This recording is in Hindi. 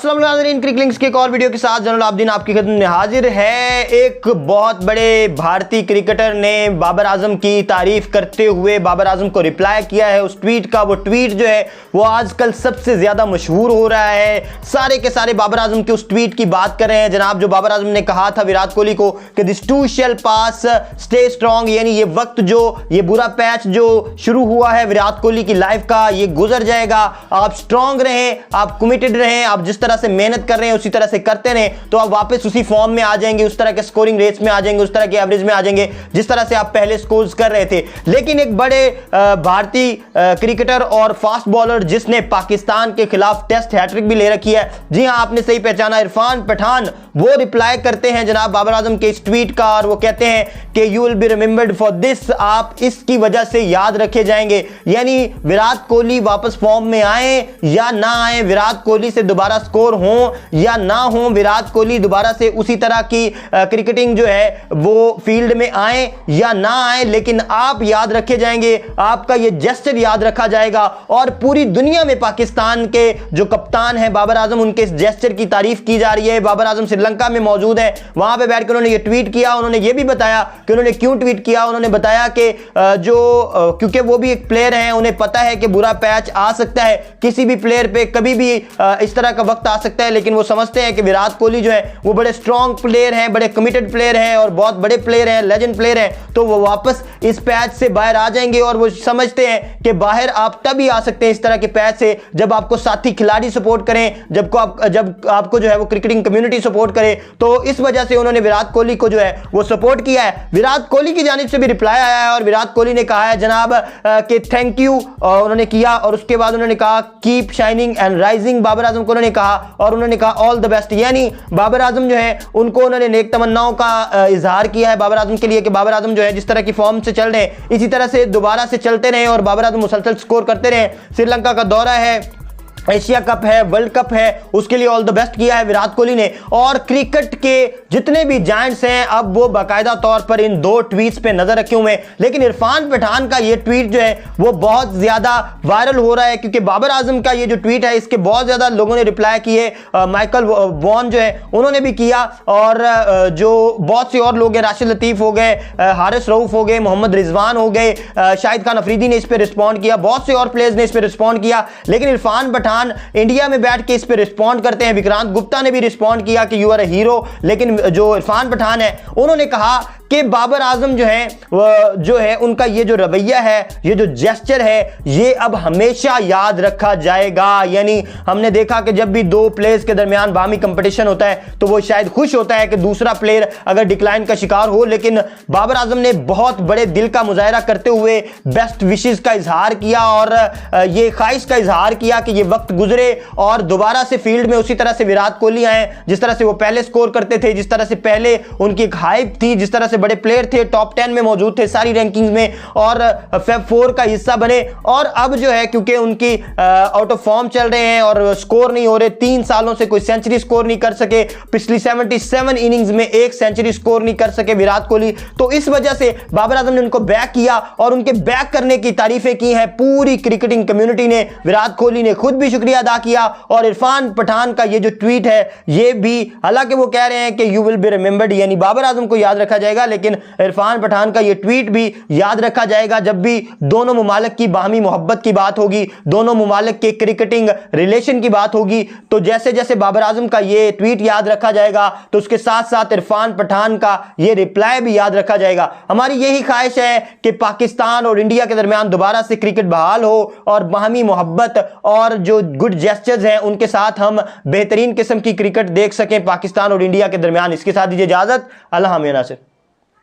अस्सलाम वालेकुम। क्रिक लिंक्स के एक और वीडियो के साथ जनरल आब्दीन आपकी खिदमत में हाजिर है। एक बहुत बड़े भारतीय क्रिकेटर ने बाबर आजम की तारीफ करते हुए बाबर आजम को रिप्लाई किया है उस ट्वीट का। वो ट्वीट जो है वो आजकल सबसे ज्यादा मशहूर हो रहा है। सारे के सारे बाबर आजम के उस ट्वीट की बात कर रहे हैं जनाब, जो बाबर आजम ने कहा था विराट कोहली को कि this to shell pass, stay strong, यानी ये वक्त जो ये बुरा पैच जो शुरू हुआ है विराट कोहली की लाइफ का ये गुजर जाएगा। आप स्ट्रांग रहें, आप कमिटेड रहें, आप जिस तरह से मेहनत कर रहे हैं उसी तरह से करते रहें तो आप वापस उसी फॉर्म में आ जाएंगे, उस तरह के स्कोरिंग रेट्स में आ जाएंगे, उस तरह के एवरेज में आ जाएंगे जिस तरह से आप पहले स्कोर्स कर रहे थे। लेकिन एक बड़े भारतीय क्रिकेटर और फास्ट बॉलर जिसने पाकिस्तान के खिलाफ टेस्ट हैट्रिक भी ले रखी है, जी हां आपने सही पहचाना, इरफान पठान, वो रिप्लाई करते हैं जनाब बाबर आजम के इस ट्वीट का और वो कहते हैं कि you will be remembered for this, आप इसकी वजह से याद रखे जाएंगे। यानी विराट कोहली वापस फॉर्म में आए या ना आए, विराट कोहली से दोबारा स्कोर हो या ना हो, विराट कोहली दोबारा से उसी तरह की क्रिकेटिंग जो है वो फील्ड में आए या ना आए, लेकिन आप याद रखे जाएंगे, आपका ये जेस्चर याद रखा जाएगा। और पूरी दुनिया में पाकिस्तान के जो कप्तान हैं बाबर आजम, उनके इस जेस्चर की तारीफ की जा रही है। बाबर आजम श्रीलंका में मौजूद है, वहां पे बैठकर उन्होंने ये ट्वीट किया। उन्होंने ये भी बताया कि उन्होंने क्यों ट्वीट किया। उन्होंने बताया कि क्योंकि वो भी एक प्लेयर हैं, उन्हें पता है कि बुरा पैच आ सकता है, किसी भी प्लेयर पे कभी भी इस तरह का वक्त आ सकता है, लेकिन वो समझते हैं कि विराट कोहली जो है वो बड़े स्ट्रॉन्ग प्लेयर हैं, बड़े कमिटेड प्लेयर हैं और बहुत बड़े प्लेयर हैं, लेजेंड प्लेयर हैं, तो वो वापस इस पैच से बाहर आ जाएंगे। और वो समझते हैं कि बाहर आप तभी आ सकते हैं इस तरह के पैच से जब आपको साथी खिलाड़ी सपोर्ट करें, जब आपको जो है वो क्रिकेटिंग कम्युनिटी सपोर्ट करे। तो इस वजह से उन्होंने विराट कोहली को जो है वो सपोर्ट किया है। विराट कोहली की जानिब से भी रिप्लाई आया है और विराट कोहली ने कहा है जनाब कि थैंक यू उन्होंने किया, और उसके बाद उन्होंने कहा keep shining and rising, Babar Azam को उन्होंने कहा, और उन्होंने कहा ऑल द बेस्ट। यानी बाबर आजम जो है उनको उन्होंने नेक तमन्नाओं का इजहार किया है बाबर आजम के लिए कि बाबर आजम जो है जिस तरह की फॉर्म से चल रहे हैं इसी तरह से दोबारा से चलते रहे और बाबर आजम मुसलसल स्कोर करते रहे। श्रीलंका का दौरा है, एशिया कप है, वर्ल्ड कप है, उसके लिए ऑल द बेस्ट किया है विराट कोहली ने। और क्रिकेट के जितने भी जायंट्स हैं अब वो बाकायदा तौर पर इन दो ट्वीट्स पे नजर रखे हुए हैं। लेकिन इरफान पठान का ये ट्वीट जो है वो बहुत ज्यादा वायरल हो रहा है क्योंकि बाबर आजम का ये जो ट्वीट है इसके बहुत ज्यादा लोगों ने रिप्लाई किए। माइकल वॉन जो है उन्होंने भी किया और जो बहुत से और लोग हैं, राशिद लतीफ हो गए, हारिस रऊफ हो गए, मोहम्मद रिजवान हो गए, शाहिद खान अफरीदी ने इस पर रिस्पॉन्ड किया, बहुत से और प्लेयर्स ने इस पर रिस्पॉन्ड किया। लेकिन इरफान पठान इंडिया में बैठ के इस पे रिस्पॉन्ड करते हैं। विक्रांत गुप्ता ने भी रिस्पॉन्ड किया कि यू आर अ हीरो, लेकिन जो इरफान पठान है उन्होंने कहा कि बाबर आजम जो है उनका ये जो रवैया है, ये जो जेस्चर है, ये अब हमेशा याद रखा जाएगा। यानी हमने देखा कि जब भी दो प्लेयर्स के दरमियान बाहमी कंपटीशन होता है तो वो शायद खुश होता है कि दूसरा प्लेयर अगर डिक्लाइन का शिकार हो, लेकिन बाबर आजम ने बहुत बड़े दिल का मुजाहरा करते हुए बेस्ट विशेस का इजहार किया और ये ख्वाहिश का इजहार किया कि ये वक्त गुजरे और दोबारा से फील्ड में उसी तरह से विराट कोहली आए जिस तरह से वो पहले स्कोर करते थे, जिस तरह से पहले उनकी एक हाइप थी, जिस तरह से बड़े प्लेयर थे, टॉप 10 में मौजूद थे सारी रैंकिंग्स में और फेब 4 का हिस्सा बने। और अब जो है क्योंकि उनकी आउट ऑफ फॉर्म चल रहे हैं और स्कोर नहीं हो रहे, 3 सालों से कोई सेंचुरी स्कोर नहीं कर सके, पिछली 77 इनिंग्स में एक सेंचुरी स्कोर नहीं कर सके विराट कोहली, तो इस वजह से बाबर आजम ने उनको बैक किया और उनके बैक करने की तारीफें की हैं पूरी क्रिकेटिंग कम्युनिटी ने। विराट कोहली ने खुद भी शुक्रिया अदा किया और इरफान पठान का ये जो ट्वीट है ये भी, हालांकि वो कह रहे हैं कि यू विल बी रिमेंबर्ड, यानी बाबर आजम को याद रखा जाएगा, लेकिन इरफान पठान का ये ट्वीट भी याद रखा जाएगा जब भी दोनों मुमालिक की बाहमी मोहब्बत की बात होगी, दोनों मुमालिक के क्रिकेटिंग रिलेशन की बात होगी। तो जैसे जैसे बाबर आजम का ये ट्वीट याद रखा जाएगा तो उसके साथ साथ इरफान पठान का ये रिप्लाई भी याद रखा जाएगा। हमारी यही ख्वाहिश है कि पाकिस्तान और इंडिया के दरमियान दोबारा से क्रिकेट बहाल हो और बाहमी मोहब्बत और जो गुड जेस्चर्स हैं उनके साथ हम बेहतरीन किस्म की क्रिकेट देख सकें पाकिस्तान और इंडिया के दरमियान। इसके साथ दीजिए इजाजत, अल्लाह हामिद नासिर।